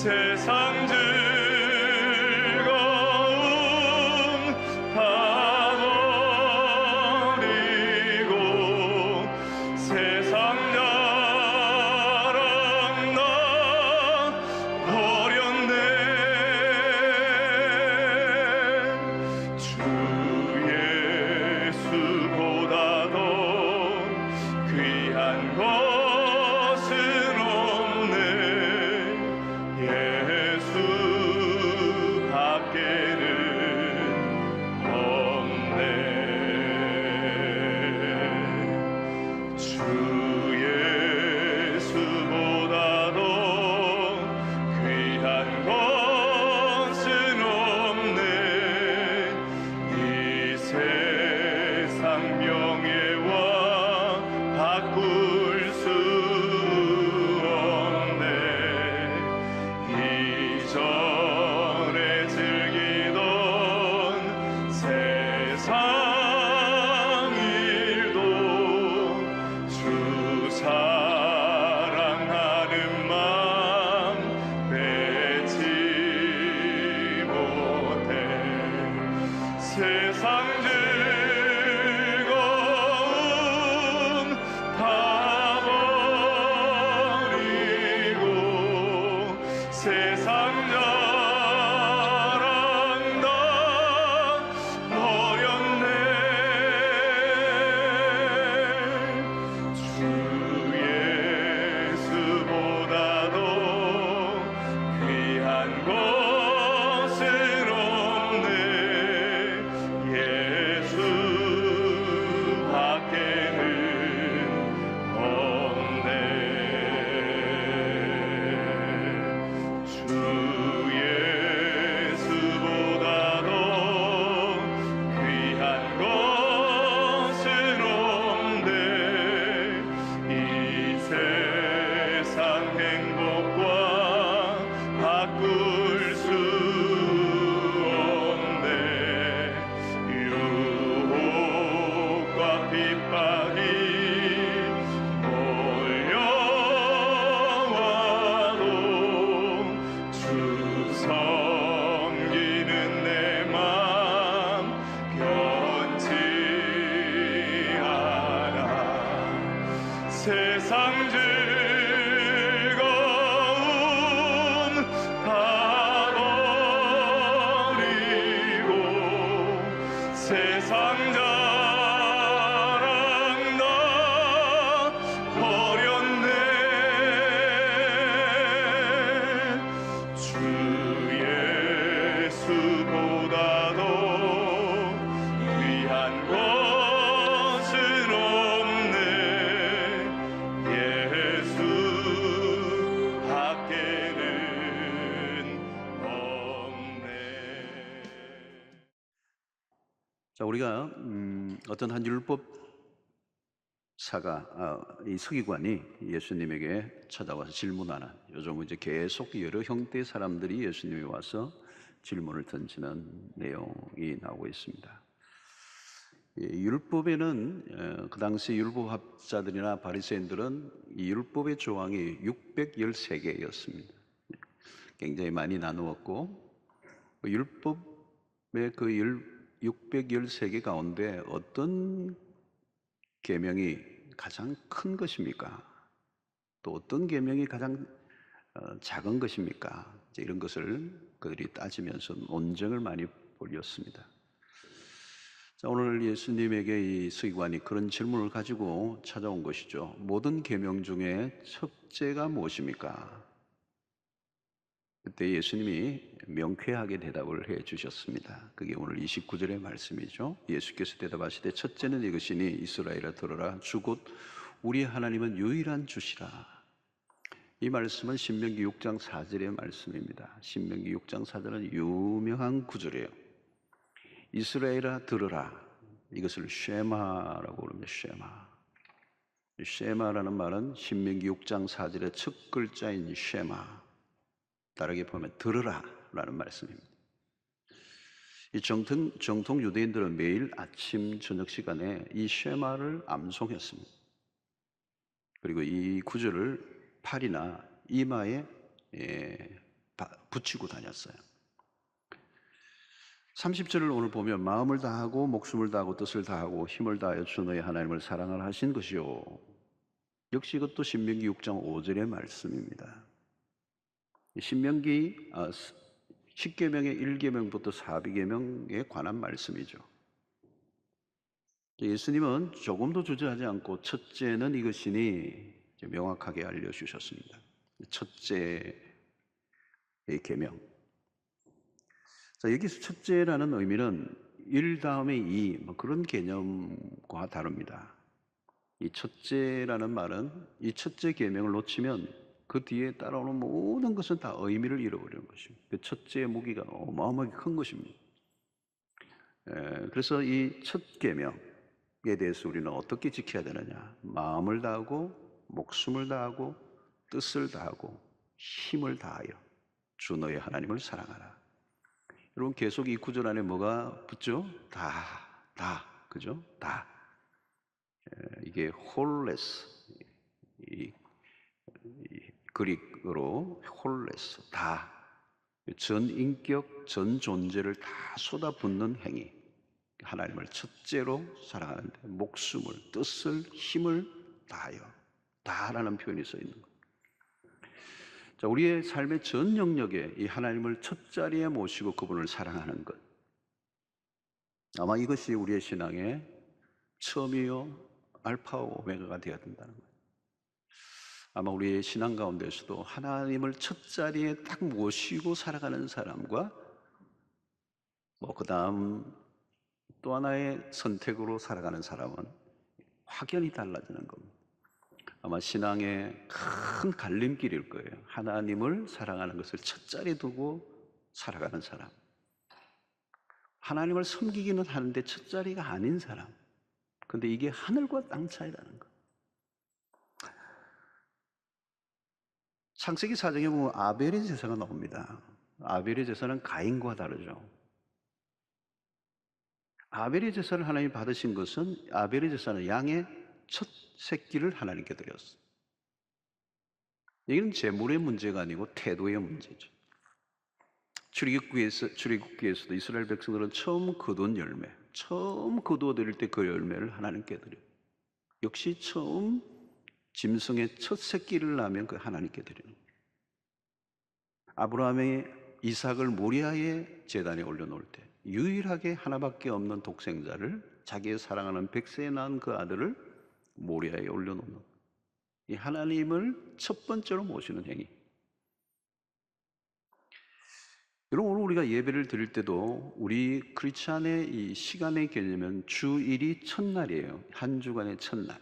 세상 즐거움 다 버리고 세상 자랑 나 버렸네. 주 예수보다도 귀한 것은 없네. 예수 밖에는 없네. 주 예수보다도 귀한 것은 없네. 이 세상 명예와 바꿀 수 없네. 이전에 즐기던 세상 일도 주 사랑하는 마음 빼지 못해. 세상 즐거움 다 버리고 세상 자랑 다 버렸네. 주 예수보다도 귀한 것은 없네. 예수 밖에는 없네. 주 예수보다도 귀한 것은 없네. 이 세상 행복과 바꿀 수 없네. 유혹과 핍박이 몰려와도 주 섬기는 내 맘 변치 않아. 세상 즐거움 다 버리고 세상 자랑 다 버렸네. 주 예수보다도 귀한 것은 없네. 예수 밖에는 없네. 자, 우리가 어떤 한 율법사가 이 서기관이 예수님에게 찾아와서 질문하는, 요즘 이제 계속 여러 형태의 사람들이 예수님에 와서 질문을 던지는 내용이 나오고 있습니다. 율법에는 그 당시 율법학자들이나 바리새인들은 이 율법의 조항이 613개였습니다. 굉장히 많이 나누었고, 율법의 그 613개 가운데 어떤 계명이 가장 큰 것입니까? 또 어떤 계명이 가장 작은 것입니까? 이런 것을 그들이 따지면서 논쟁을 많이 벌였습니다. 자, 오늘 예수님에게 이 서기관이 그런 질문을 가지고 찾아온 것이죠. 모든 계명 중에 첫째가 무엇입니까? 그때 예수님이 명쾌하게 대답을 해 주셨습니다. 그게 오늘 29절의 말씀이죠. 예수께서 대답하시되 첫째는 이것이니 이스라엘아 들으라. 주 곧 우리 하나님은 유일한 주시라. 이 말씀은 신명기 6장 4절의 말씀입니다. 신명기 6장 4절은 유명한 구절이에요. 이스라엘아 들으라. 이것을 쉐마라고 부릅니다. 쉐마. 쉐마라는 말은 신명기 6장 4절의 첫 글자인 쉐마, 다르게 보면 들으라 라는 말씀입니다. 이 정통 유대인들은 매일 아침 저녁 시간에 이 쉐마를 암송했습니다. 그리고 이 구절을 팔이나 이마에 붙이고 다녔어요. 30절을 오늘 보면 마음을 다하고 목숨을 다하고 뜻을 다하고 힘을 다하여 주 너의 하나님을 사랑하라 하신 것이요. 역시 이것도 신명기 6장 5절의 말씀입니다. 신명기 10계명의 1계명부터 4계명에 관한 말씀이죠. 예수님은 조금도 주저하지 않고 첫째는 이것이니 명확하게 알려주셨습니다. 첫째의 계명. 자, 여기서 첫째라는 의미는 일 다음에 이 그런 개념과 다릅니다. 이 첫째라는 말은 이 첫째 계명을 놓치면 그 뒤에 따라오는 모든 것은 다 의미를 잃어버리는 것입니다. 그 첫째의 무게가 어마어마하게 큰 것입니다. 그래서 이 첫 계명에 대해서 우리는 어떻게 지켜야 되느냐? 마음을 다하고 목숨을 다하고 뜻을 다하고 힘을 다하여 주 너의 하나님을 사랑하라. 여러분 계속 이 구절 안에 뭐가 붙죠? 다, 그죠? 다. 이게 홀레스, 이 그릭어로 홀레스, 다. 전 인격, 전 존재를 다 쏟아붓는 행위. 하나님을 첫째로 사랑하는데 목숨을, 뜻을, 힘을 다하여 다라는 표현이 써 있는 거예요. 자, 우리의 삶의 전 영역에 이 하나님을 첫 자리에 모시고 그분을 사랑하는 것. 아마 이것이 우리의 신앙의 처음이요 알파와 오메가가 되어야 된다는 거예요. 아마 우리의 신앙 가운데서도 하나님을 첫 자리에 딱 모시고 살아가는 사람과 그 다음 또 하나의 선택으로 살아가는 사람은 확연히 달라지는 겁니다. 아마 신앙의 큰 갈림길일 거예요. 하나님을 사랑하는 것을 첫 자리에 두고 살아가는 사람, 하나님을 섬기기는 하는데 첫 자리가 아닌 사람. 근데 이게 하늘과 땅 차이라는 거. 창세기 4장에 보면 아벨의 제사가 나옵니다. 아벨의 제사는 가인과 다르죠. 아벨의 제사를 하나님이 받으신 것은 아벨의 제사는 양의 첫 새끼를 하나님께 드렸어요. 이건 제물의 문제가 아니고 태도의 문제죠. 출애굽기에서도 이스라엘 백성들은 처음 거둔 열매, 처음 거두어 드릴 때 그 열매를 하나님께 드려요. 역시 처음 짐승의 첫 새끼를 낳으면 그 하나님께 드리는 거예요. 아브라함의 이삭을 모리아의 제단에 올려놓을 때 유일하게 하나밖에 없는 독생자를 자기의 사랑하는 백세에 낳은 그 아들을 모리아에 올려놓는 이 하나님을 첫 번째로 모시는 행위. 여러분 오늘 우리가 예배를 드릴 때도 우리 크리스찬의 이 시간의 개념은 주일이 첫날이에요. 한 주간의 첫날.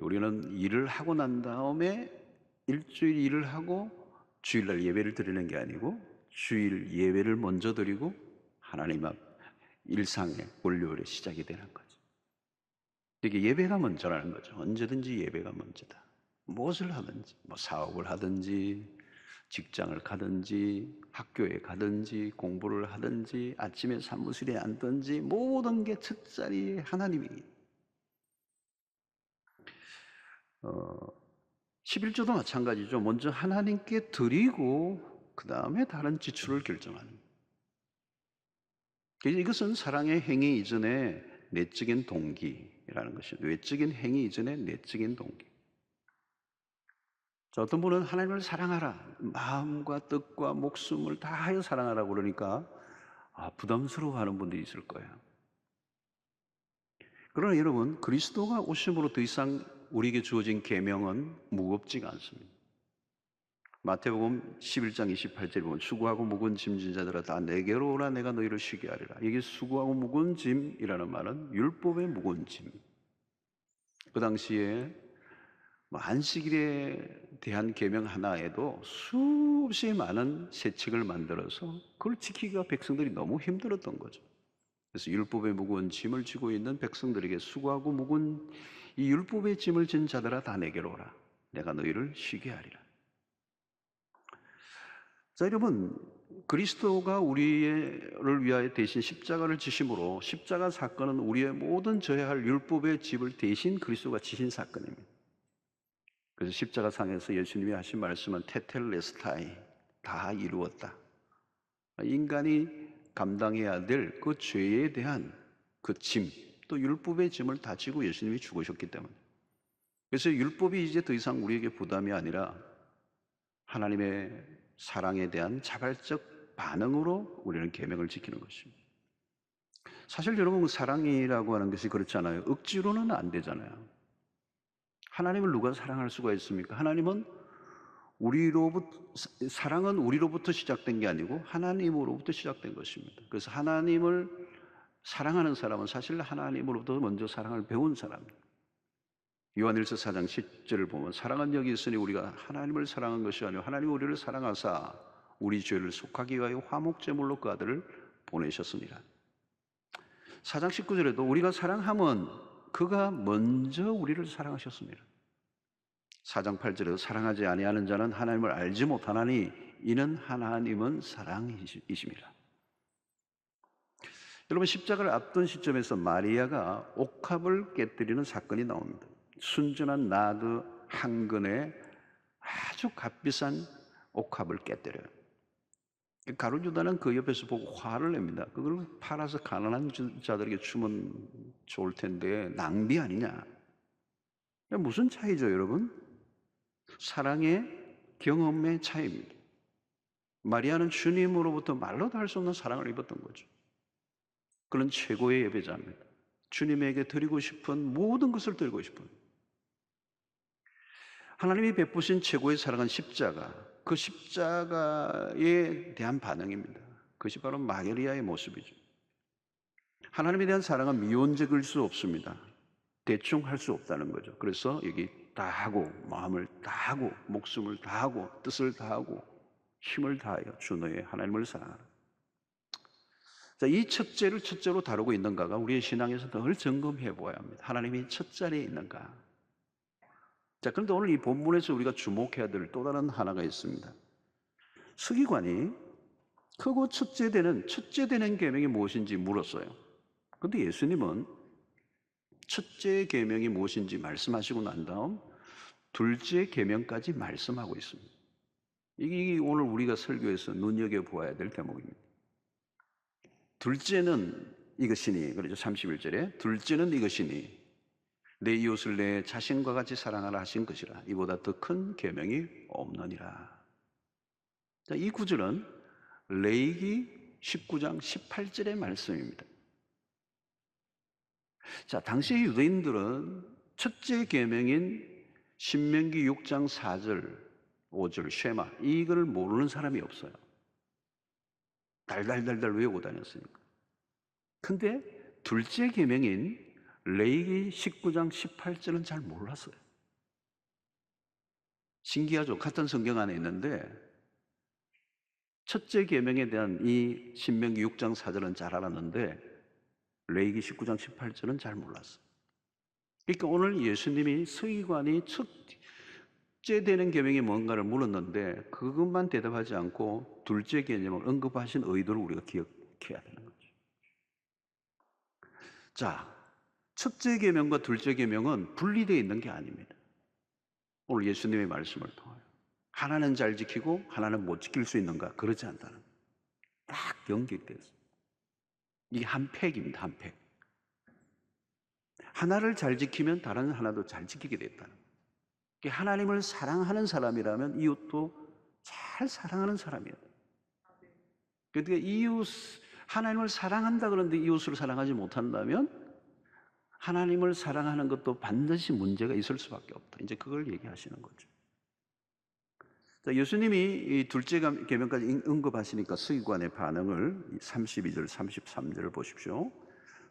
우리는 일을 하고 난 다음에 일주일 일을 하고 주일날 예배를 드리는 게 아니고 주일 예배를 먼저 드리고 하나님 앞 일상의 월요일에 시작이 되는 거죠. 이게 예배가 먼저라는 거죠. 언제든지 예배가 먼저다. 무엇을 하든지, 사업을 하든지, 직장을 가든지, 학교에 가든지, 공부를 하든지, 아침에 사무실에 앉든지 모든 게 첫 자리에 하나님이에요. 11조도 마찬가지죠. 먼저 하나님께 드리고 그 다음에 다른 지출을 결정하는 거예요. 이것은 사랑의 행위 이전에 내적인 동기라는 것이죠. 외적인 행위 이전에 내적인 동기. 자, 어떤 분은 하나님을 사랑하라, 마음과 뜻과 목숨을 다하여 사랑하라고 그러니까 부담스러워하는 분들이 있을 거예요. 그러나 여러분, 그리스도가 오심으로 더 이상 우리에게 주어진 계명은 무겁지가 않습니다. 마태복음 11장 28절에 보면 수고하고 무거운 짐진 자들아 다 내게로 오라 내가 너희를 쉬게 하리라. 이게 수고하고 무거운 짐이라는 말은 율법의 무거운 짐. 그 당시에 안식일에 대한 계명 하나에도 수없이 많은 세칙을 만들어서 그걸 지키기가 백성들이 너무 힘들었던 거죠. 그래서 율법의 무거운 짐을 지고 있는 백성들에게 수고하고 무거운 이 율법의 짐을 진 자들아 다 내게로 오라 내가 너희를 쉬게 하리라. 자, 여러분, 그리스도가 우리를 위하여 대신 십자가를 지심으로 십자가 사건은 우리의 모든 져야 할 율법의 짐을 대신 그리스도가 지신 사건입니다. 그래서 십자가상에서 예수님이 하신 말씀은 테텔레스타이, 다 이루었다. 인간이 감당해야 될 그 죄에 대한 그 짐, 또 율법의 짐을 다 지고 예수님이 죽으셨기 때문에. 그래서 율법이 이제 더 이상 우리에게 부담이 아니라 하나님의 사랑에 대한 자발적 반응으로 우리는 계명을 지키는 것입니다. 사실 여러분, 사랑이라고 하는 것이 그렇잖아요. 억지로는 안 되잖아요. 하나님을 누가 사랑할 수가 있습니까? 하나님은 사랑은 우리로부터 시작된 게 아니고 하나님으로부터 시작된 것입니다. 그래서 하나님을 사랑하는 사람은 사실 하나님으로부터 먼저 사랑을 배운 사람입니다. 요한일서 4장 10절을 보면 사랑은 여기 있으니 우리가 하나님을 사랑한 것이 아니고 하나님이 우리를 사랑하사 우리 죄를 속하기 위하여 화목제물로 그 아들을 보내셨습니다. 4장 19절에도 우리가 사랑함은 그가 먼저 우리를 사랑하셨습니다. 4장 8절에도 사랑하지 아니하는 자는 하나님을 알지 못하나니 이는 하나님은 사랑이십니다. 여러분, 십자가를 앞둔 시점에서 마리아가 옥합을 깨뜨리는 사건이 나옵니다. 순전한 나드 한 근에 아주 값비싼 옥합을 깨뜨려요. 가룟 유다는 그 옆에서 보고 화를 냅니다. 그걸 팔아서 가난한 자들에게 주면 좋을 텐데 낭비 아니냐. 무슨 차이죠, 여러분? 사랑의 경험의 차이입니다. 마리아는 주님으로부터 말로도 할 수 없는 사랑을 입었던 거죠. 그는 최고의 예배자입니다. 주님에게 드리고 싶은 모든 것을 드리고 싶은, 하나님이 베푸신 최고의 사랑은 십자가, 그 십자가에 대한 반응입니다. 그것이 바로 마리아의 모습이죠. 하나님에 대한 사랑은 미온적일 수 없습니다. 대충 할 수 없다는 거죠. 그래서 여기 다하고 마음을 다하고 목숨을 다하고 뜻을 다하고 힘을 다하여 주 너의 하나님을 사랑하라. 자, 이 첫째를 첫째로 다루고 있는가가 우리의 신앙에서 늘 점검해 보아야 합니다. 하나님이 첫 자리에 있는가? 자, 그런데 오늘 이 본문에서 우리가 주목해야 될 또 다른 하나가 있습니다. 서기관이 크고 첫째 되는 계명이 무엇인지 물었어요. 그런데 예수님은 첫째 계명이 무엇인지 말씀하시고 난 다음 둘째 계명까지 말씀하고 있습니다. 이게 오늘 우리가 설교에서 눈여겨보아야 될 대목입니다. 둘째는 이것이니, 그렇죠? 31절에 둘째는 이것이니 내 이웃을 내 자신과 같이 사랑하라 하신 것이라. 이보다 더 큰 계명이 없느니라. 자, 이 구절은 레위기 19장 18절의 말씀입니다. 자, 당시의 유대인들은 첫째 계명인 신명기 6장 4절, 5절 쉐마, 이걸 모르는 사람이 없어요. 달달달달 외우고 다녔으니까. 근데 둘째 계명인 레위기 19장 18절은 잘 몰랐어요. 신기하죠? 같은 성경 안에 있는데 첫째 계명에 대한 이 신명기 6장 4절은 잘 알았는데 레위기 19장 18절은 잘 몰랐어요. 그러니까 오늘 예수님이 서기관이 첫째 되는 계명이 뭔가를 물었는데 그것만 대답하지 않고 둘째 개념을 언급하신 의도를 우리가 기억해야 되는 거죠. 자, 첫째 계명과 둘째 계명은 분리되어 있는 게 아닙니다. 오늘 예수님의 말씀을 통하여 하나는 잘 지키고 하나는 못 지킬 수 있는가? 그렇지 않다는 거예요. 딱 연결돼서 이게 한 팩입니다. 한 팩. 하나를 잘 지키면 다른 하나도 잘 지키게 됐다는 거예요. 하나님을 사랑하는 사람이라면 이웃도 잘 사랑하는 사람이에요. 그러니까 하나님을 사랑한다 그러는데 이웃을 사랑하지 못한다면 하나님을 사랑하는 것도 반드시 문제가 있을 수밖에 없다. 이제 그걸 얘기하시는 거죠. 자, 예수님이 이 둘째 계명까지 언급하시니까 서기관의 반응을 32절, 33절을 보십시오.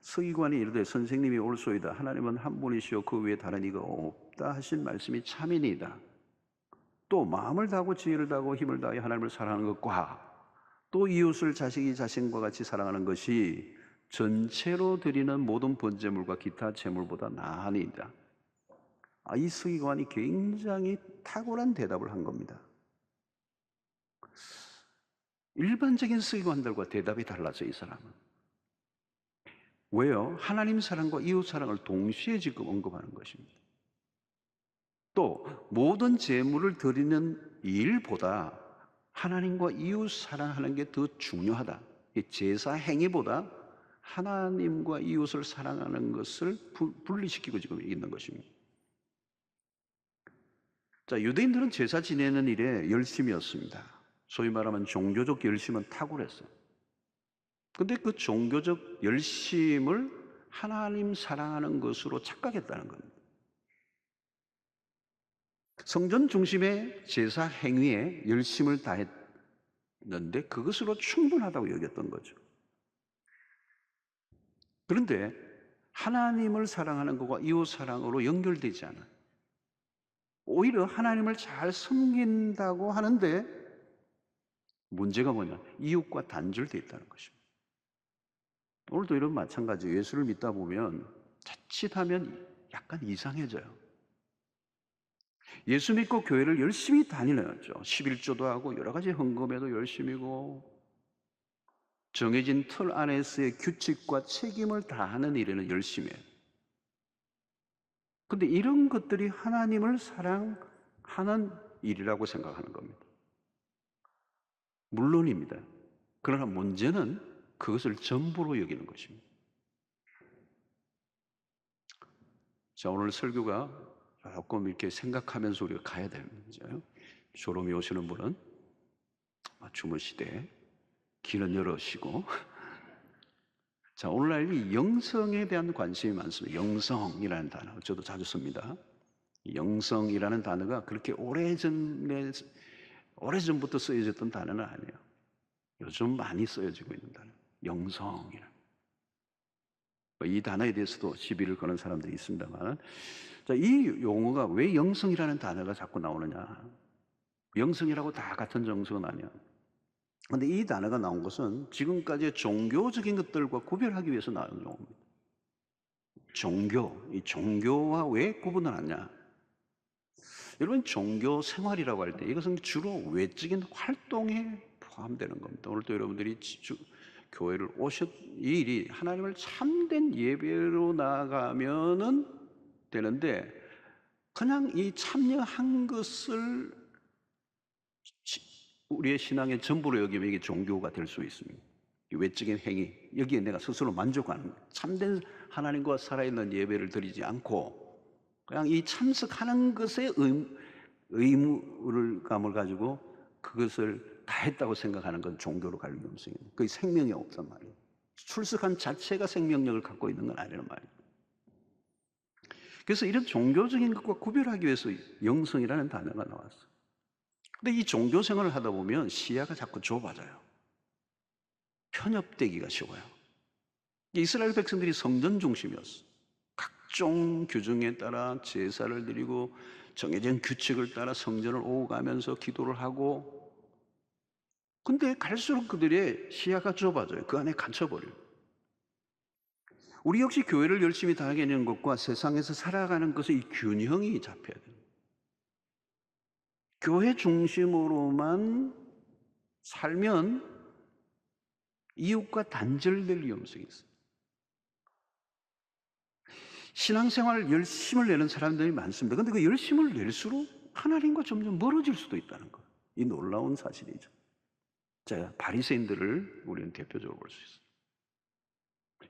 서기관이 이르되 선생님이 옳소이다. 하나님은 한 분이시요 그 외에 다른 이가 없다 하신 말씀이 참이니이다. 또 마음을 다하고 지혜를 다하고 힘을 다하여 하나님을 사랑하는 것과 또 이웃을 자식이 자신과 같이 사랑하는 것이 전체로 드리는 모든 번제물과 기타 제물보다 나으니이다. 이 서기관이 굉장히 탁월한 대답을 한 겁니다. 일반적인 서기관들과 대답이 달라져, 이 사람은. 왜요? 하나님 사랑과 이웃 사랑을 동시에 지금 언급하는 것입니다. 또 모든 제물을 드리는 일보다 하나님과 이웃 사랑하는 게 더 중요하다. 이 제사 행위보다 하나님과 이웃을 사랑하는 것을 분리시키고 지금 있는 것입니다. 자, 유대인들은 제사 지내는 일에 열심이었습니다. 소위 말하면 종교적 열심은 탁월했어요. 근데 그 종교적 열심을 하나님 사랑하는 것으로 착각했다는 겁니다. 성전 중심의 제사 행위에 열심을 다했는데 그것으로 충분하다고 여겼던 거죠. 그런데 하나님을 사랑하는 것과 이웃 사랑으로 연결되지 않아요. 오히려 하나님을 잘 섬긴다고 하는데 문제가 뭐냐? 이웃과 단절되어 있다는 것입니다. 오늘도 이런 마찬가지예요. 예수를 믿다 보면 자칫하면 약간 이상해져요. 예수 믿고 교회를 열심히 다니죠. 11조도 하고 여러 가지 헌금에도 열심이고 정해진 틀 안에서의 규칙과 책임을 다하는 일에는 열심히 해요. 근데 이런 것들이 하나님을 사랑하는 일이라고 생각하는 겁니다. 물론입니다. 그러나 문제는 그것을 전부로 여기는 것입니다. 자, 오늘 설교가 조금 이렇게 생각하면서 우리가 가야 되는 거죠. 졸음이 오시는 분은 주무시되 길은 열으시고. 자, 오늘날 이 영성에 대한 관심이 많습니다. 영성이라는 단어, 저도 자주 씁니다. 영성이라는 단어가 그렇게 오래전부터 쓰여졌던 단어는 아니에요. 요즘 많이 쓰여지고 있는 단어, 영성이라는. 이 단어에 대해서도 시비를 거는 사람들이 있습니다만, 자, 이 용어가 왜 영성이라는 단어가 자꾸 나오느냐? 영성이라고 다 같은 정성은 아니야. 근데 이 단어가 나온 것은 지금까지의 종교적인 것들과 구별하기 위해서 나온 용어입니다. 이 종교와 왜 구분을 하냐? 여러분, 종교 생활이라고 할 때 이것은 주로 외적인 활동에 포함되는 겁니다. 오늘도 여러분들이 교회를 이 일이 하나님을 참된 예배로 나아가면은 되는데, 그냥 이 참여한 것을 우리의 신앙의 전부로 여기면 이게 종교가 될 수 있습니다. 외적인 행위, 여기에 내가 스스로 만족하는, 참된 하나님과 살아있는 예배를 드리지 않고 그냥 이 참석하는 것에 의무감을 가지고 그것을 다 했다고 생각하는 건 종교로 갈 위험성이 있는, 그게 생명이 없단 말이에요. 출석한 자체가 생명력을 갖고 있는 건 아니란 말이에요. 그래서 이런 종교적인 것과 구별하기 위해서 영성이라는 단어가 나왔어요. 근데 이 종교 생활을 하다 보면 시야가 자꾸 좁아져요. 편협되기가 쉬워요. 이스라엘 백성들이 성전 중심이었어요. 각종 규정에 따라 제사를 드리고 정해진 규칙을 따라 성전을 오고 가면서 기도를 하고, 근데 갈수록 그들의 시야가 좁아져요. 그 안에 갇혀버려요. 우리 역시 교회를 열심히 다니는 것과 세상에서 살아가는 것의 이 균형이 잡혀야 돼요. 교회 중심으로만 살면 이웃과 단절될 위험성이 있어요. 신앙생활 열심을 내는 사람들이 많습니다. 그런데 그 열심을 낼수록 하나님과 점점 멀어질 수도 있다는 거예요. 이 놀라운 사실이죠. 자, 바리새인들을 우리는 대표적으로 볼 수 있어요.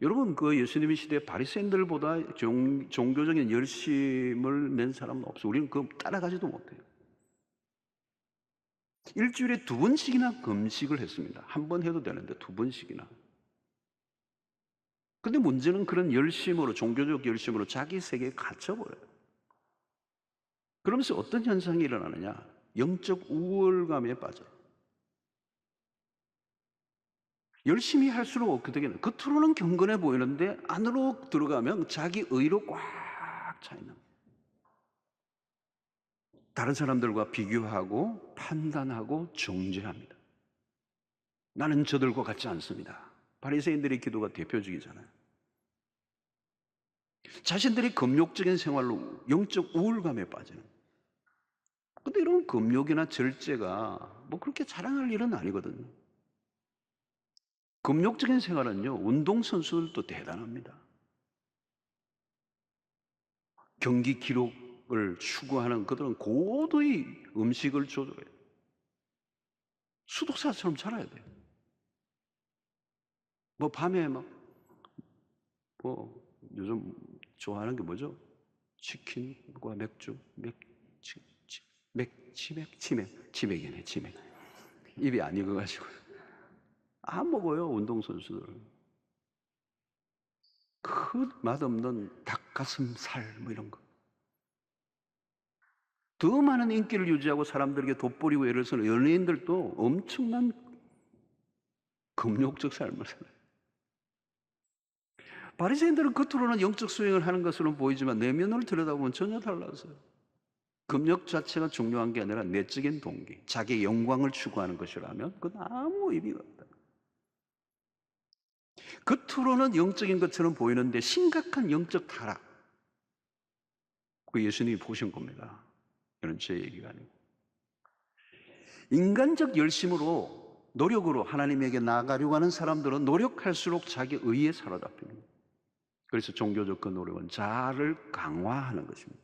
여러분, 그 예수님의 시대에 바리새인들보다 종교적인 열심을 낸 사람은 없어요. 우리는 그거 따라가지도 못해요. 일주일에 2번씩이나 금식을 했습니다. 한 번 해도 되는데 2번씩이나. 근데 문제는 그런 열심으로, 종교적 열심으로 자기 세계에 갇혀버려요. 그러면서 어떤 현상이 일어나느냐? 영적 우월감에 빠져요. 열심히 할수록 어떻게 되냐? 겉으로는 경건해 보이는데 안으로 들어가면 자기 의로 꽉 차 있는, 다른 사람들과 비교하고 판단하고 정죄합니다. 나는 저들과 같지 않습니다. 바리새인들의 기도가 대표적이잖아요. 자신들이 금욕적인 생활로 영적 우울감에 빠지는. 근데 이런 금욕이나 절제가 뭐 그렇게 자랑할 일은 아니거든요. 금욕적인 생활은요, 운동선수들도 대단합니다. 경기 기록을 추구하는 그들은 고도의 음식을 조절해요. 수독사처럼 살아야 돼요. 뭐 밤에 막 뭐 요즘 좋아하는 게 뭐죠? 치킨과 맥주, 치맥이네, 치맥. 입이 안 익어가지고 안 먹어요, 운동선수들. 그 맛없는 닭가슴살 뭐 이런 거. 더 많은 인기를 유지하고 사람들에게 돋보이고, 예를 들어서 연예인들도 엄청난 금욕적 삶을 살아요. 바리새인들은 겉으로는 영적 수행을 하는 것으로 보이지만 내면을 들여다보면 전혀 달라서요. 금욕 자체가 중요한 게 아니라 내적인 동기, 자기의 영광을 추구하는 것이라면 그건 아무 의미가 없다. 겉으로는 영적인 것처럼 보이는데 심각한 영적 타락, 그 예수님이 보신 겁니다. 이런 제 얘기가 아니고, 인간적 열심으로 노력으로 하나님에게 나아가려고 하는 사람들은 노력할수록 자기 의에 사로잡히는 거예요. 그래서 종교적 그 노력은 자아를 강화하는 것입니다.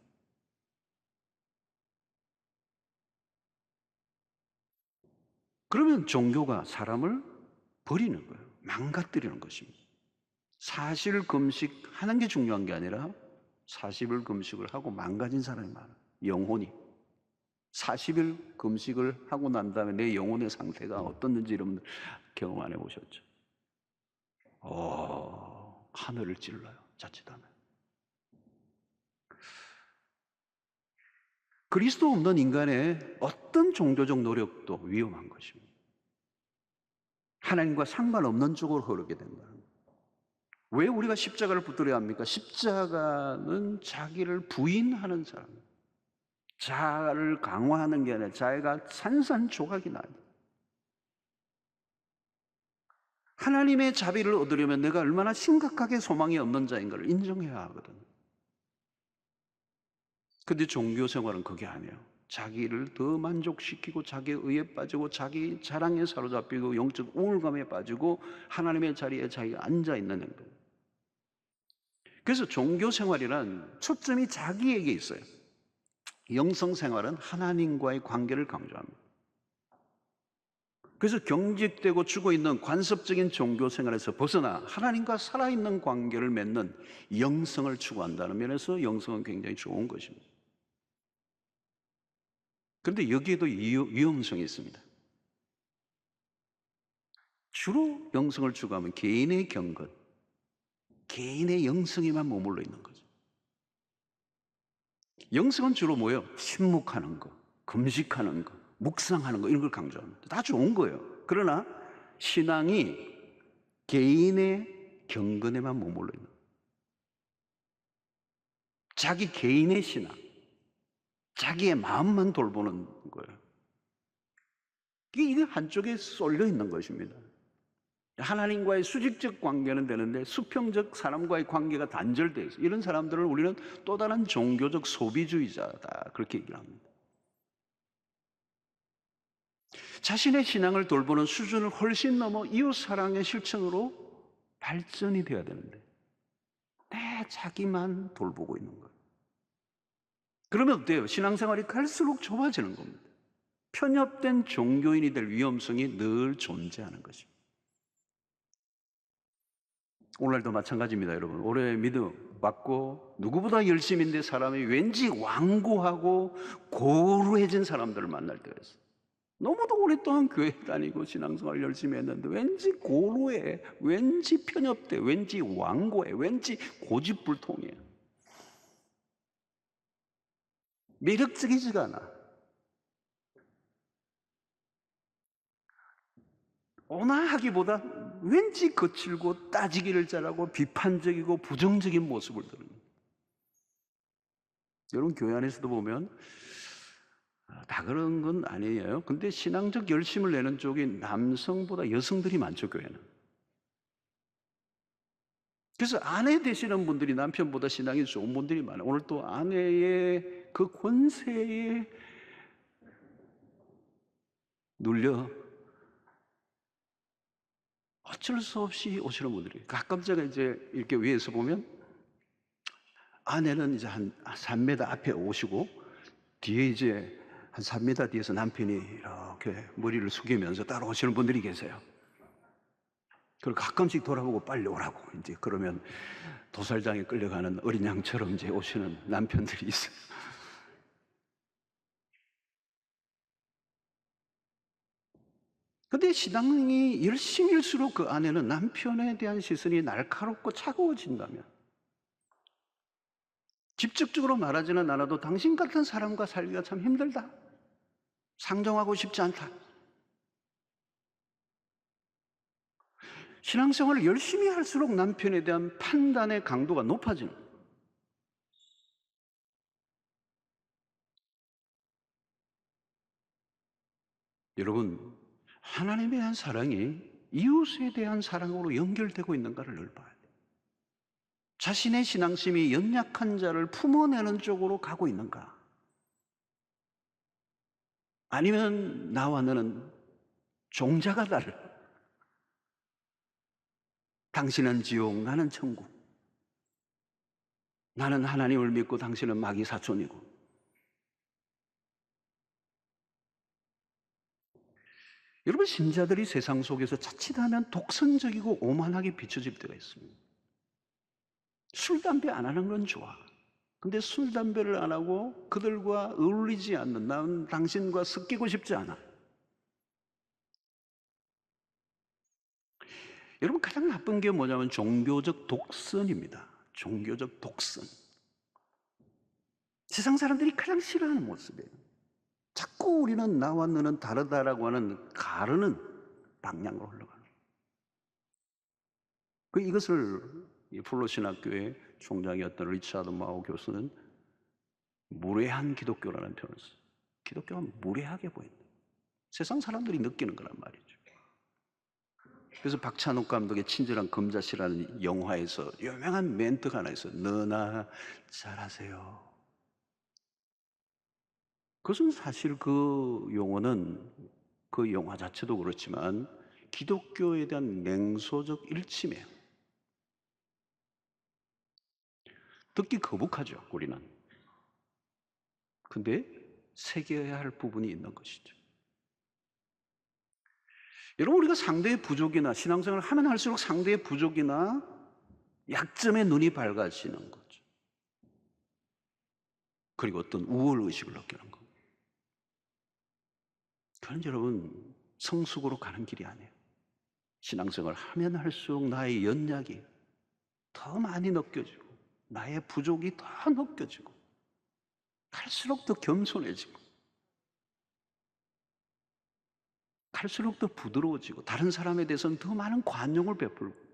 그러면 종교가 사람을 버리는 거예요. 망가뜨리는 것입니다. 40일 금식하는 게 중요한 게 아니라 40일 금식을 하고 망가진 사람이 많아요. 영혼이 40일 금식을 하고 난 다음에 내 영혼의 상태가 어떻는지 여러분들 경험 안 해보셨죠? 하늘을 찔러요, 자칫하면. 그리스도 없는 인간의 어떤 종교적 노력도 위험한 것입니다. 하나님과 상관없는 쪽으로 흐르게 된다는 거예요. 왜 우리가 십자가를 붙들어야 합니까? 십자가는 자기를 부인하는 사람, 자아를 강화하는 게 아니라 자기가 산산조각이 나요. 하나님의 자비를 얻으려면 내가 얼마나 심각하게 소망이 없는 자인가를 인정해야 하거든요. 근데 종교 생활은 그게 아니에요. 자기를 더 만족시키고 자기의 의에 빠지고 자기 자랑에 사로잡히고 영적 우울감에 빠지고 하나님의 자리에 자기가 앉아있는 행동. 그래서 종교 생활이란 초점이 자기에게 있어요. 영성 생활은 하나님과의 관계를 강조합니다. 그래서 경직되고 죽어있는 관습적인 종교 생활에서 벗어나 하나님과 살아있는 관계를 맺는 영성을 추구한다는 면에서 영성은 굉장히 좋은 것입니다. 그런데 여기에도 위험성이 있습니다. 주로 영성을 추구하면 개인의 경건, 개인의 영성에만 머물러 있는 거죠. 영성은 주로 뭐예요? 침묵하는 거, 금식하는 거, 묵상하는 거, 이런 걸 강조합니다. 다 좋은 거예요. 그러나 신앙이 개인의 경건에만 머물러 있는 거예요. 자기 개인의 신앙, 자기의 마음만 돌보는 거예요. 이게 한쪽에 쏠려 있는 것입니다. 하나님과의 수직적 관계는 되는데 수평적 사람과의 관계가 단절되어 있어요. 이런 사람들을 우리는 또 다른 종교적 소비주의자다, 그렇게 얘기를 합니다. 자신의 신앙을 돌보는 수준을 훨씬 넘어 이웃사랑의 실천으로 발전이 되어야 되는데 내 자기만 돌보고 있는 거예요. 그러면 어때요? 신앙생활이 갈수록 좁아지는 겁니다. 편협된 종교인이 될 위험성이 늘 존재하는 것입니다. 오늘도 마찬가지입니다, 여러분. 올해 믿음 받고 누구보다 열심인데 사람이 왠지 완고하고 고루해진 사람들을 만날 때가 있어요. 너무도 오랫동안 교회 다니고 신앙생활 열심히 했는데 왠지 고루해, 왠지 편협돼, 왠지 완고해, 왠지 고집불통이에요. 매력적이지가 않아. 온화하기보다 왠지 거칠고 따지기를 잘하고 비판적이고 부정적인 모습을 드러냅니다. 여러분 교회 안에서도 보면 다 그런 건 아니에요. 근데 신앙적 열심을 내는 쪽이 남성보다 여성들이 많죠, 교회는. 그래서 아내 되시는 분들이 남편보다 신앙이 좋은 분들이 많아요. 오늘 또 아내의 그 권세에 눌려 어쩔 수 없이 오시는 분들이 가끔 제가 이제 이렇게 위에서 보면 아내는 이제 한 3m 앞에 오시고 뒤에 이제 한 3m 뒤에서 남편이 이렇게 머리를 숙이면서 따라오시는 분들이 계세요. 그리고 가끔씩 돌아보고 빨리 오라고, 이제 그러면 도살장에 끌려가는 어린 양처럼 이제 오시는 남편들이 있어요. 근데 신앙이 열심일수록 그 안에는 남편에 대한 시선이 날카롭고 차가워진다면, 직접적으로 말하지는 않아도 당신 같은 사람과 살기가 참 힘들다, 상종하고 싶지 않다, 신앙생활을 열심히 할수록 남편에 대한 판단의 강도가 높아지는 거예요. 여러분, 하나님에 대한 사랑이 이웃에 대한 사랑으로 연결되고 있는가를 늘 봐야 돼요. 자신의 신앙심이 연약한 자를 품어내는 쪽으로 가고 있는가? 아니면 나와 너는 종자가 다를, 당신은 지옥, 나는 천국, 나는 하나님을 믿고 당신은 마귀 사촌이고. 여러분, 신자들이 세상 속에서 자칫하면 독선적이고 오만하게 비춰질 때가 있습니다. 술, 담배 안 하는 건 좋아. 근데 술, 담배를 안 하고 그들과 어울리지 않는, 나는 당신과 섞이고 싶지 않아. 여러분, 가장 나쁜 게 뭐냐면 종교적 독선입니다. 종교적 독선. 세상 사람들이 가장 싫어하는 모습이에요. 자꾸 우리는 나와 너는 다르다라고 하는 가르는 방향으로 흘러가는 거예요. 이것을 플로신학교의 총장이었던 리차드 마오 교수는 무례한 기독교라는 표현을 써요. 기독교가 무례하게 보인다. 세상 사람들이 느끼는 거란 말이죠. 그래서 박찬욱 감독의 친절한 금자씨라는 영화에서 유명한 멘트가 하나 있어요. 너나 잘하세요. 그것은 사실 그 용어는, 그 영화 자체도 그렇지만 기독교에 대한 냉소적 일침이에요. 듣기 거북하죠, 우리는. 근데 새겨야 할 부분이 있는 것이죠. 여러분, 우리가 상대의 부족이나 신앙생활을 하면 할수록 상대의 부족이나 약점에 눈이 밝아지는 거죠. 그리고 어떤 우월의식을 느끼는 겁니다. 그건 여러분, 성숙으로 가는 길이 아니에요. 신앙생활을 하면 할수록 나의 연약이 더 많이 느껴지고 나의 부족이 더 느껴지고 갈수록 더 겸손해지고 갈수록 더 부드러워지고 다른 사람에 대해서는 더 많은 관용을 베풀고.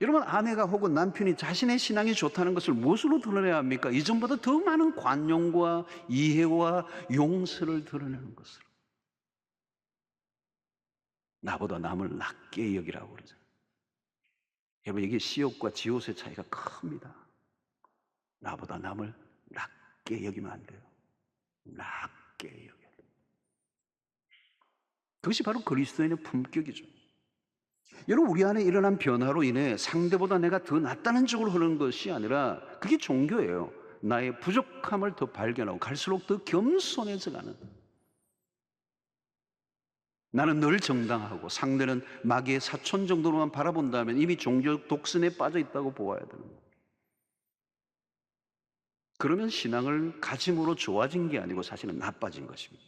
여러분, 아내가 혹은 남편이 자신의 신앙이 좋다는 것을 무엇으로 드러내야 합니까? 이전보다 더 많은 관용과 이해와 용서를 드러내는 것으로. 나보다 남을 낮게 여기라고 그러죠. 여러분, 이게 시옷과 지옷의 차이가 큽니다. 나보다 남을 낮게 여기면 안 돼요. 낮게 여겨야 돼요. 그것이 바로 그리스도인의 품격이죠. 여러분, 우리 안에 일어난 변화로 인해 상대보다 내가 더 낫다는 쪽으로 흐르는 것이 아니라 그게 종교예요. 나의 부족함을 더 발견하고 갈수록 더 겸손해져가는. 나는 늘 정당하고 상대는 마귀의 사촌 정도로만 바라본다면 이미 종교적 독선에 빠져 있다고 보아야 되는 거예요. 그러면 신앙을 가짐으로 좋아진 게 아니고 사실은 나빠진 것입니다.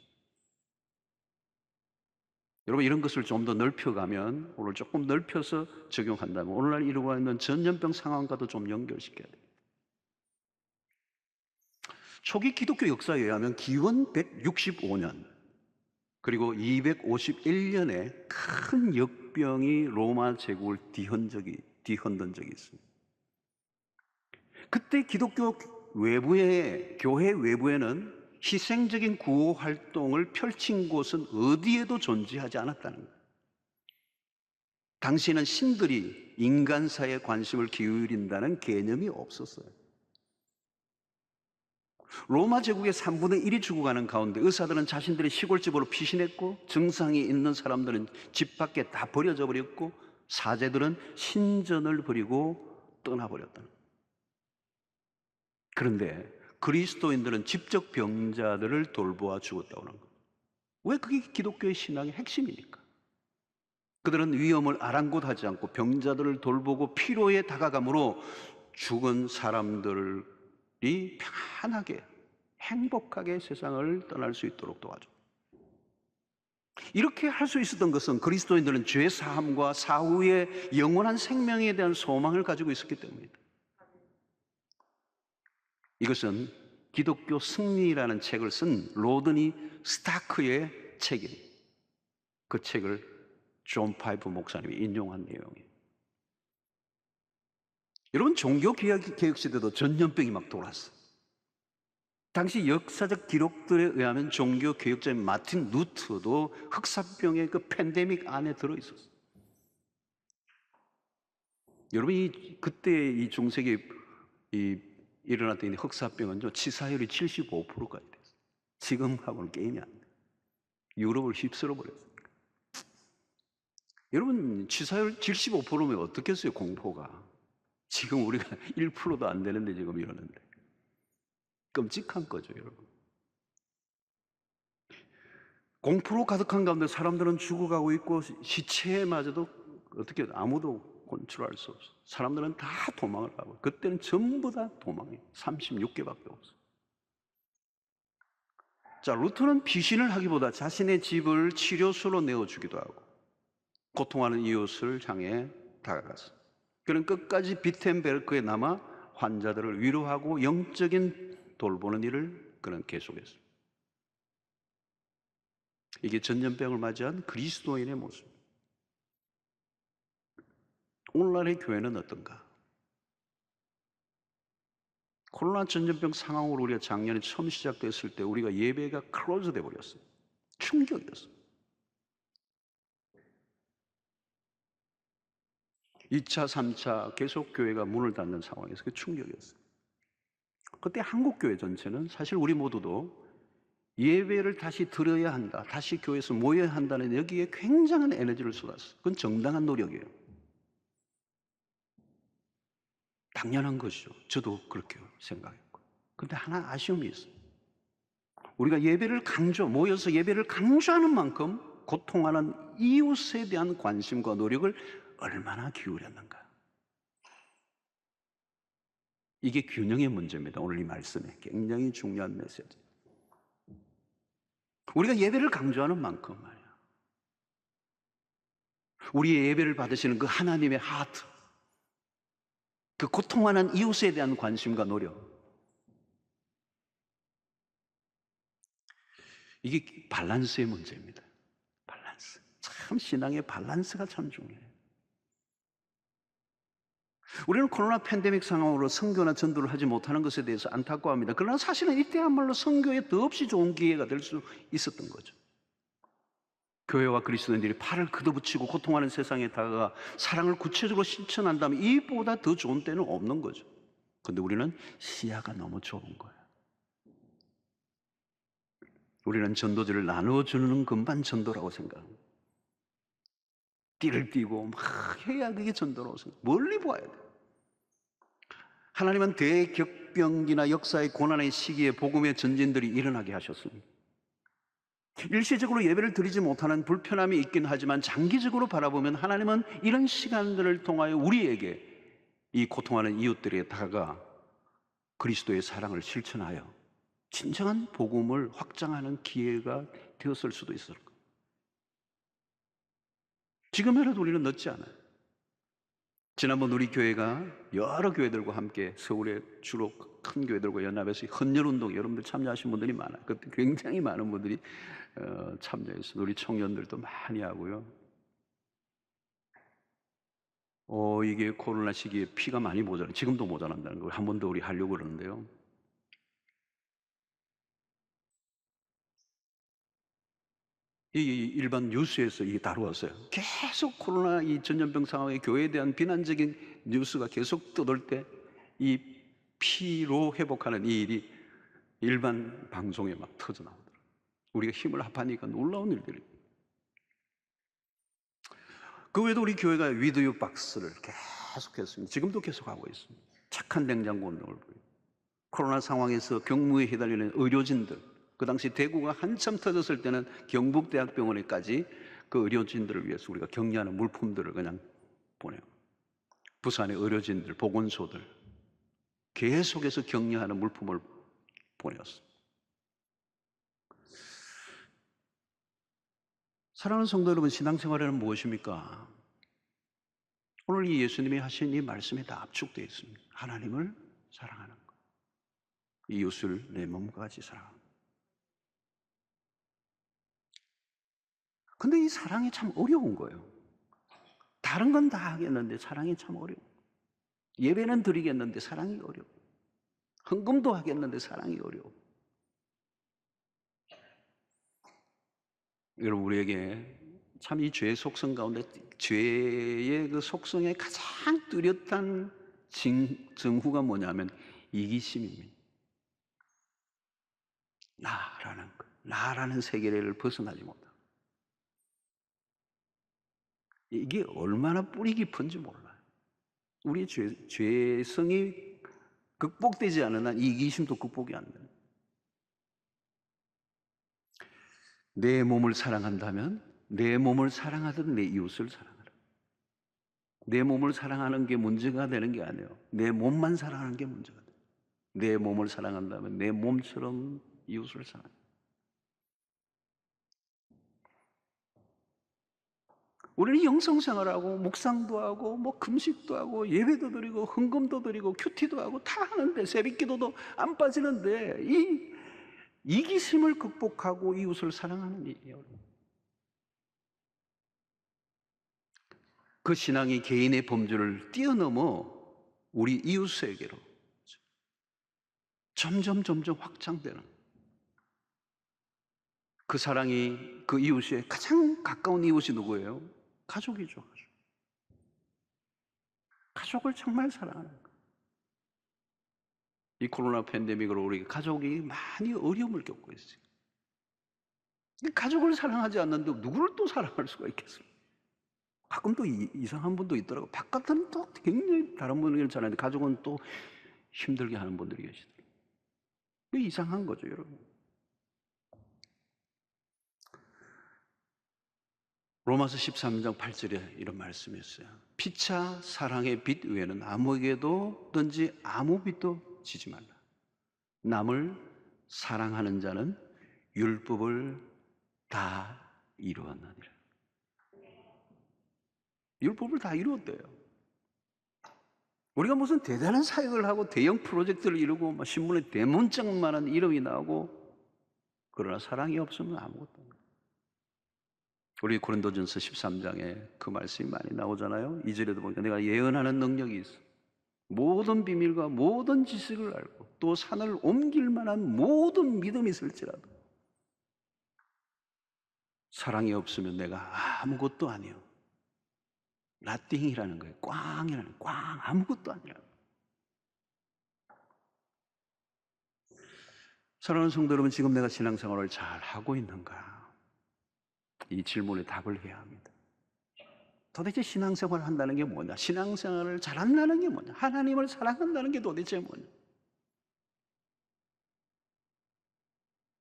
여러분, 이런 것을 좀 더 넓혀가면, 오늘 조금 넓혀서 적용한다면 오늘날 이루고 있는 전염병 상황과도 좀 연결시켜야 돼요. 초기 기독교 역사에 의하면 기원 165년 그리고 251년에 큰 역병이 로마 제국을 뒤흔든 적이 있습니다. 그때 기독교 외부에, 교회 외부에는 희생적인 구호 활동을 펼친 곳은 어디에도 존재하지 않았다는 거예요. 당시에는 신들이 인간사에 관심을 기울인다는 개념이 없었어요. 로마 제국의 3분의 1이 죽어가는 가운데 의사들은 자신들의 시골집으로 피신했고, 증상이 있는 사람들은 집 밖에 다 버려져 버렸고, 사제들은 신전을 버리고 떠나버렸다는 거예요. 그런데 그리스도인들은 직접 병자들을 돌보아 죽었다고 하는 거예요. 왜 그게 기독교의 신앙의 핵심이니까. 그들은 위험을 아랑곳하지 않고 병자들을 돌보고 필요에 다가감으로 죽은 사람들이 편하게 행복하게 세상을 떠날 수 있도록 도와줘. 이렇게 할 수 있었던 것은 그리스도인들은 죄 사함과 사후의 영원한 생명에 대한 소망을 가지고 있었기 때문입니다. 이것은 기독교 승리라는 책을 쓴 로드니 스타크의 책입니다. 그 책을 존 파이프 목사님이 인용한 내용이에요. 여러분, 종교개혁 시대도 전염병이 막 돌았어요. 당시 역사적 기록들에 의하면 종교개혁자인 마틴 루터도 흑사병의 그 팬데믹 안에 들어있었어요. 여러분, 그때 이 중세기 일어났던 이 흑사병은요, 치사율이 75%까지 됐어요. 지금하고는 게임이 안 돼요. 유럽을 휩쓸어 버렸어요. 여러분, 치사율 75%면 어떻겠어요, 공포가. 지금 우리가 1%도 안 되는데 지금 이러는데. 끔찍한 거죠, 여러분. 공포로 가득한 가운데 사람들은 죽어가고 있고 시체마저도 어떻게 아무도 kontrol할 수 없어. 사람들은 다 도망을 가고, 그때는 전부 다 도망해요. 36개밖에 없어. 자, 루터는 피신을 하기보다 자신의 집을 치료소로 내어주기도 하고 고통하는 이웃을 향해 다가갔어. 그는 끝까지 비텐베르크에 남아 환자들을 위로하고 영적인 돌보는 일을 그는 계속했습니다. 이게 전염병을 맞이한 그리스도인의 모습입니다. 오늘날의 교회는 어떤가? 코로나 전염병 상황으로 우리가 작년에 처음 시작됐을 때 우리가 예배가 클로즈 돼 버렸어요. 충격이었어요. 2차, 3차 계속 교회가 문을 닫는 상황에서 그 충격이었어요. 그때 한국교회 전체는 사실 우리 모두도 예배를 다시 드려야 한다, 다시 교회에서 모여야 한다는 여기에 굉장한 에너지를 쏟았어요. 그건 정당한 노력이에요. 당연한 것이죠. 저도 그렇게 생각했고. 그런데 하나 아쉬움이 있어요. 우리가 모여서 예배를 강조하는 만큼 고통하는 이웃에 대한 관심과 노력을 얼마나 기울였는가. 이게 균형의 문제입니다. 오늘 이 말씀에 굉장히 중요한 메시지. 우리가 예배를 강조하는 만큼 말이야, 우리의 예배를 받으시는 그 하나님의 하트, 그 고통하는 이웃에 대한 관심과 노력, 이게 밸런스의 문제입니다. 밸런스. 참 신앙의 밸런스가 참 중요해요. 우리는 코로나 팬데믹 상황으로 선교나 전도를 하지 못하는 것에 대해서 안타까워합니다. 그러나 사실은 이때야말로 선교에 더없이 좋은 기회가 될 수 있었던 거죠. 교회와 그리스도인들이 팔을 걷어붙이고 고통하는 세상에 다가가 사랑을 구체적으로 실천한다면 이보다 더 좋은 때는 없는 거죠. 그런데 우리는 시야가 너무 좁은 거예요. 우리는 전도지를 나누어주는 것만 전도라고 생각합니다. 띠를 띠고 막 해야 그게 전도라고 생각해요. 멀리 보아야 돼요. 하나님은 대격변기나 역사의 고난의 시기에 복음의 전진들이 일어나게 하셨습니다. 일시적으로 예배를 드리지 못하는 불편함이 있긴 하지만 장기적으로 바라보면 하나님은 이런 시간들을 통하여 우리에게 이 고통하는 이웃들에 다가가 그리스도의 사랑을 실천하여 진정한 복음을 확장하는 기회가 되었을 수도 있을 거예요. 지금이라도 우리는 늦지 않아요. 지난번 우리 교회가 여러 교회들과 함께 서울의 주로 큰 교회들과 연합해서 헌혈운동, 여러분들 참여하신 분들이 많아요. 그때 굉장히 많은 분들이 참여했어요. 우리 청년들도 많이 하고요. 이게 코로나 시기에 피가 많이 모자라요. 지금도 모자란다는 걸 한 번 더 우리 하려고 그러는데요. 이 일반 뉴스에서 이게 다루었어요. 계속 코로나 이 전염병 상황에 교회에 대한 비난적인 뉴스가 계속 떠돌 때 이 피로 회복하는 이 일이 일반 방송에 막 터져 나오더라고요. 우리가 힘을 합하니까 놀라운 일들이. 그 외에도 우리 교회가 위드유 박스를 계속했습니다. 지금도 계속하고 있습니다. 착한 냉장고 운동을 보여요. 코로나 상황에서 경무에 휘달리는 의료진들, 그 당시 대구가 한참 터졌을 때는 경북대학병원에까지 그 의료진들을 위해서 우리가 격려하는 물품들을 그냥 보내요. 부산의 의료진들, 보건소들 계속해서 격려하는 물품을 보내었습니다. 사랑하는 성도 여러분, 신앙생활에는 무엇입니까? 오늘 이 예수님이 하신 이 말씀에 다 압축되어 있습니다. 하나님을 사랑하는 것, 이웃을 내 몸과 같이 사랑하는 것. 근데 이 사랑이 참 어려운 거예요. 다른 건 다 하겠는데 사랑이 참 어려워. 예배는 드리겠는데 사랑이 어려워. 헌금도 하겠는데 사랑이 어려워. 여러분, 우리에게 참 이 죄의 속성 가운데 죄의 그 속성의 가장 뚜렷한 증후가 뭐냐면 이기심입니다. 나라는 것, 나라는 세계를 벗어나지 못하고, 이게 얼마나 뿌리 깊은지 몰라요. 우리 죄성이 극복되지 않은 한 이기심도 극복이 안 돼요. 내 몸을 사랑한다면 내 몸을 사랑하듯 내 이웃을 사랑하라. 내 몸을 사랑하는 게 문제가 되는 게 아니에요. 내 몸만 사랑하는 게 문제가 돼요. 내 몸을 사랑한다면 내 몸처럼 이웃을 사랑해요. 우리는 영성생활하고 묵상도 하고 뭐 금식도 하고 예배도 드리고 헌금도 드리고 큐티도 하고 다 하는데, 새벽기도도 안 빠지는데 이 이기심을 극복하고 이웃을 사랑하는 일이에요. 그 신앙이 개인의 범주를 뛰어넘어 우리 이웃에게로 점점 확장되는, 그 사랑이 그 이웃의 가장 가까운 이웃이 누구예요? 가족이죠. 가족을 정말 사랑하는 거예요. 이 코로나 팬데믹으로 우리 가족이 많이 어려움을 겪고 있어요. 가족을 사랑하지 않는데 누구를 또 사랑할 수가 있겠어요? 가끔 또 이상한 분도 있더라고요. 바깥은 또 굉장히 다른 분들은 잘하는데 가족은 또 힘들게 하는 분들이 계시더라고요. 이게 이상한 거죠, 여러분. 로마서 13장 8절에 이런 말씀이 있어요. 피차 사랑의 빛 외에는 아무에게도 든지 아무 빛도 지지 말라. 남을 사랑하는 자는 율법을 다 이루었느니라. 율법을 다 이루었대요. 우리가 무슨 대단한 사역을 하고 대형 프로젝트를 이루고 신문에 대문짝만한 이름이 나오고, 그러나 사랑이 없으면 아무것도 없어요. 우리 고린도전서 13장에 그 말씀이 많이 나오잖아요. 2절에도 보니까 내가 예언하는 능력이 있어. 모든 비밀과 모든 지식을 알고 또 산을 옮길 만한 모든 믿음이 있을지라도 사랑이 없으면 내가 아무것도 아니요. nothing이라는 거예요. 꽝이라는, 꽝, 아무것도 아니라. 사랑하는 성도 여러분, 지금 내가 신앙생활을 잘 하고 있는가? 이 질문에 답을 해야 합니다. 도대체 신앙생활을 한다는 게 뭐냐? 신앙생활을 잘한다는 게 뭐냐? 하나님을 사랑한다는 게 도대체 뭐냐?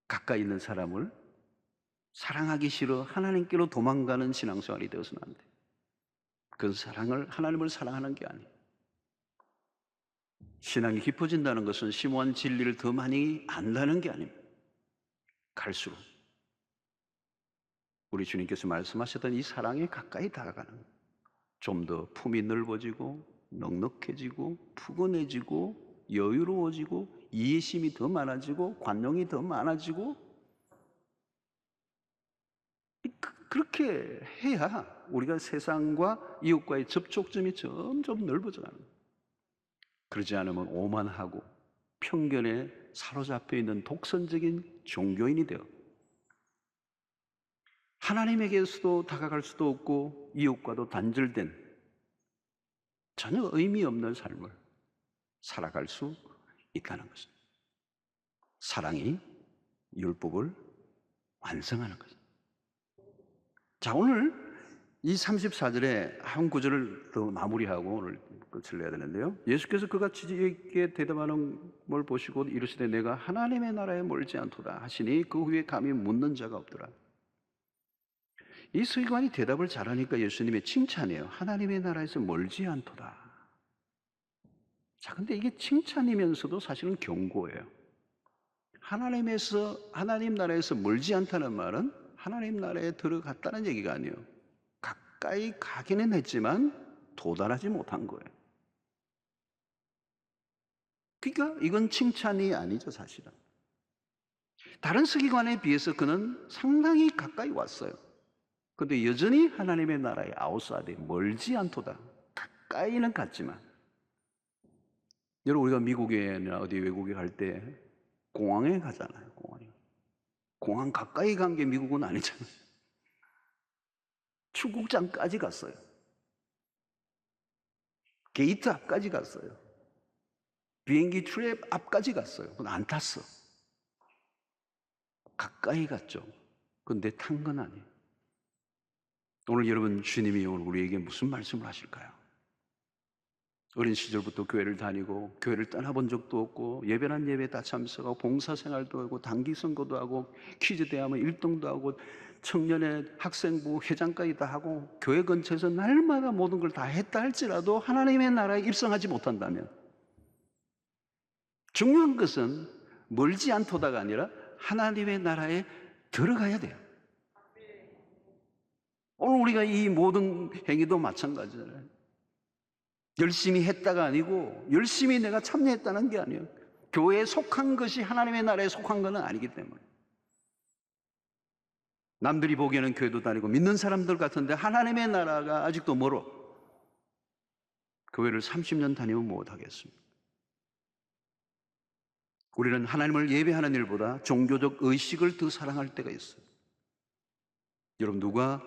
가까이 있는 사람을 사랑하기 싫어 하나님께로 도망가는 신앙생활이 되어서는 안 돼요. 그 사랑을, 하나님을 사랑하는 게 아니에요. 신앙이 깊어진다는 것은 심오한 진리를 더 많이 안다는 게 아닙니다. 갈수록 우리 주님께서 말씀하셨던 이 사랑에 가까이 다가가는, 좀 더 품이 넓어지고 넉넉해지고 푸근해지고 여유로워지고 이해심이 더 많아지고 관용이 더 많아지고, 그렇게 해야 우리가 세상과 이웃과의 접촉점이 점점 넓어져가는 거예요. 그러지 않으면 오만하고 편견에 사로잡혀 있는 독선적인 종교인이 되어 하나님에게서도 다가갈 수도 없고 이웃과도 단절된 전혀 의미 없는 삶을 살아갈 수 있다는 것입니다. 사랑이 율법을 완성하는 것입니다. 자, 오늘 이 34절에 한 구절을 더 마무리하고 오늘 끝을 내야 되는데요. 예수께서 그같이 이렇게 대답하는 걸 보시고 이르시되 내가 하나님의 나라에 멀지 않도다 하시니 그 후에 감히 묻는 자가 없더라. 이 서기관이 대답을 잘하니까 예수님의 칭찬이에요. 하나님의 나라에서 멀지 않도다. 자, 근데 이게 칭찬이면서도 사실은 경고예요. 하나님 나라에서 멀지 않다는 말은 하나님 나라에 들어갔다는 얘기가 아니에요. 가까이 가기는 했지만 도달하지 못한 거예요. 그러니까 이건 칭찬이 아니죠, 사실은. 다른 서기관에 비해서 그는 상당히 가까이 왔어요. 그런데 여전히 하나님의 나라의 아웃사이드에 멀지 않도다. 가까이는 갔지만. 여러분, 우리가 미국에나 어디 외국에 갈 때 공항에 가잖아요. 공항 가까이 간 게 미국은 아니잖아요. 출국장까지 갔어요. 게이트 앞까지 갔어요. 비행기 트랩 앞까지 갔어요. 그건 안 탔어. 가까이 갔죠. 그런데 탄 건 아니에요. 오늘 여러분, 주님이 오늘 우리에게 무슨 말씀을 하실까요? 어린 시절부터 교회를 다니고 교회를 떠나본 적도 없고 예배란 예배에 다 참석하고 봉사생활도 하고 단기선거도 하고 퀴즈 대회하면 1등도 하고 청년회 학생부 회장까지 다 하고 교회 근처에서 날마다 모든 걸 다 했다 할지라도 하나님의 나라에 입성하지 못한다면 중요한 것은 멀지 않도다가 아니라 하나님의 나라에 들어가야 돼요. 오늘 우리가 이 모든 행위도 마찬가지잖아요. 열심히 했다가 아니고 열심히 내가 참여했다는 게 아니에요. 교회에 속한 것이 하나님의 나라에 속한 것은 아니기 때문에. 남들이 보기에는 교회도 다니고 믿는 사람들 같은데 하나님의 나라가 아직도 멀어. 교회를 30년 다니면 못하겠습니다. 우리는 하나님을 예배하는 일보다 종교적 의식을 더 사랑할 때가 있어요. 여러분, 누가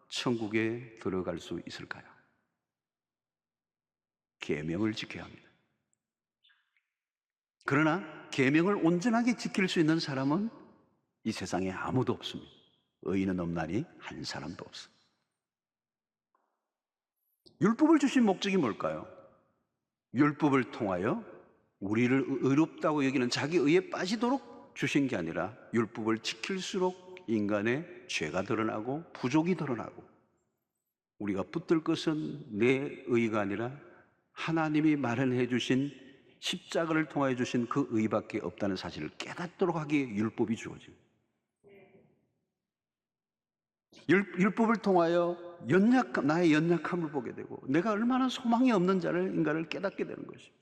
천국에 들어갈 수 있을까요? 계명을 지켜야 합니다. 그러나 계명을 온전하게 지킬 수 있는 사람은 이 세상에 아무도 없습니다. 의인은 없나니 한 사람도 없어. 율법을 주신 목적이 뭘까요? 율법을 통하여 우리를 의롭다고 여기는 자기 의에 빠지도록 주신 게 아니라 율법을 지킬수록 인간의 죄가 드러나고 부족이 드러나고 우리가 붙들 것은 내 의가 아니라 하나님이 마련해 주신 십자가를 통하여 주신 그 의밖에 없다는 사실을 깨닫도록 하기에 율법이 주어집니다. 율법을 통하여 나의 연약함을 보게 되고 내가 얼마나 소망이 없는 인간을 깨닫게 되는 것입니다.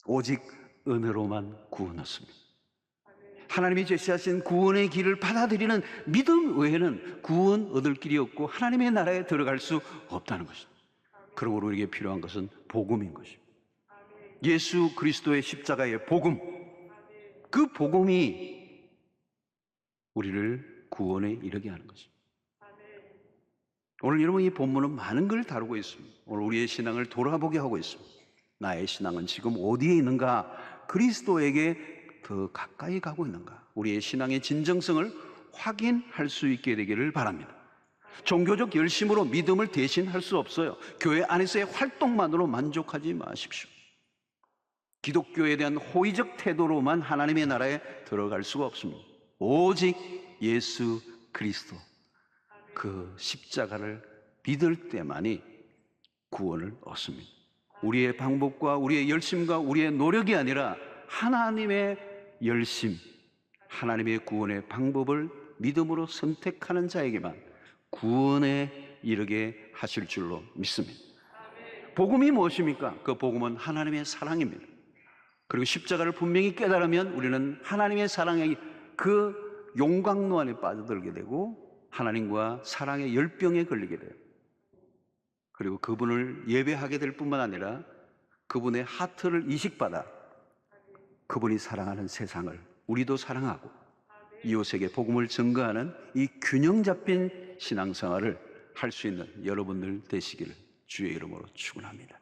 오직 은혜로만 구원 얻습니다. 하나님이 제시하신 구원의 길을 받아들이는 믿음 외에는 구원 얻을 길이 없고 하나님의 나라에 들어갈 수 없다는 것입니다. 그러므로 우리에게 필요한 것은 복음인 것입니다. 예수 그리스도의 십자가의 복음, 그 복음이 우리를 구원에 이르게 하는 것입니다. 오늘 여러분, 이 본문은 많은 걸 다루고 있습니다. 오늘 우리의 신앙을 돌아보게 하고 있습니다. 나의 신앙은 지금 어디에 있는가? 그리스도에게 더 가까이 가고 있는가? 우리의 신앙의 진정성을 확인할 수 있게 되기를 바랍니다. 종교적 열심으로 믿음을 대신할 수 없어요. 교회 안에서의 활동만으로 만족하지 마십시오. 기독교에 대한 호의적 태도로만 하나님의 나라에 들어갈 수가 없습니다. 오직 예수 그리스도 그 십자가를 믿을 때만이 구원을 얻습니다. 우리의 방법과 우리의 열심과 우리의 노력이 아니라 하나님의 열심, 하나님의 구원의 방법을 믿음으로 선택하는 자에게만 구원에 이르게 하실 줄로 믿습니다. 복음이 무엇입니까? 그 복음은 하나님의 사랑입니다. 그리고 십자가를 분명히 깨달으면 우리는 하나님의 사랑의 그 용광로 안에 빠져들게 되고 하나님과 사랑의 열병에 걸리게 돼요. 그리고 그분을 예배하게 될 뿐만 아니라 그분의 하트를 이식받아 그분이 사랑하는 세상을 우리도 사랑하고 이웃에게 복음을 증거하는 이 균형 잡힌 신앙생활을 할 수 있는 여러분들 되시기를 주의 이름으로 축원합니다.